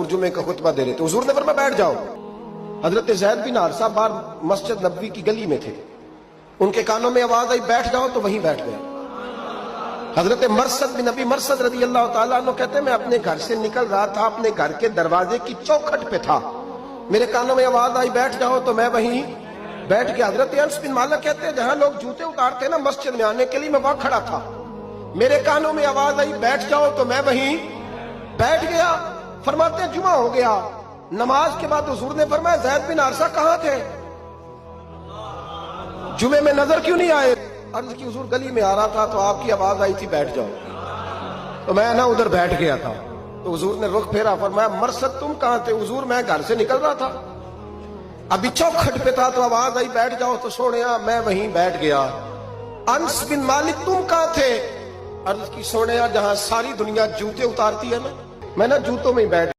हुजूर जुमे का खुतबा दे रहे थे, हुजूर ने फरमाया बैठ जाओ। हजरत ज़ैद बिन हारिसा बाहर मस्जिद नबवी की गली में थे, उनके कानों में आवाज आई बैठ जाओ, तो वहीं बैठ गए। हजरत मरसद बिन नबी मरसद रज़ी अल्लाह तआला अन्हु कहते मैं अपने घर से निकल रहा था, अपने घर के दरवाजे की चौखट पे था, मेरे कानों में आवाज आई बैठ जाओ, तो मैं वहीं बैठ गया। हजरत अनस बिन मालिक कहते हैं जहां लोग जूते उतारते ना मस्जिद में आने के लिए, मैं वहां खड़ा था, मेरे कानों में आवाज आई बैठ जाओ, तो मैं वहीं बैठ गया। फरमाते जुमा हो गया, नमाज के बाद हुजूर ने फरमाया ज़ैद बिन हारिसा कहां थे, जुमे में नजर क्यों नहीं आए? अर्ज की हुजूर गली में आ रहा था तो आपकी आवाज आई थी बैठ जाओ, तो मैं ना उधर बैठ गया था। तो हुजूर ने रुख फेरा, फरमाया मरसद तुम कहां थे? हुजूर मैं घर से निकल रहा था, अभी चौखट पे था तो आवाज आई बैठ जाओ, तो सोनिया मैं वहीं बैठ गया। अनस बिन मालिक तुम कहां थे? अर्ज की सोनिया जहां सारी दुनिया जूते उतारती है ना, मैं ना जूतों में बैठ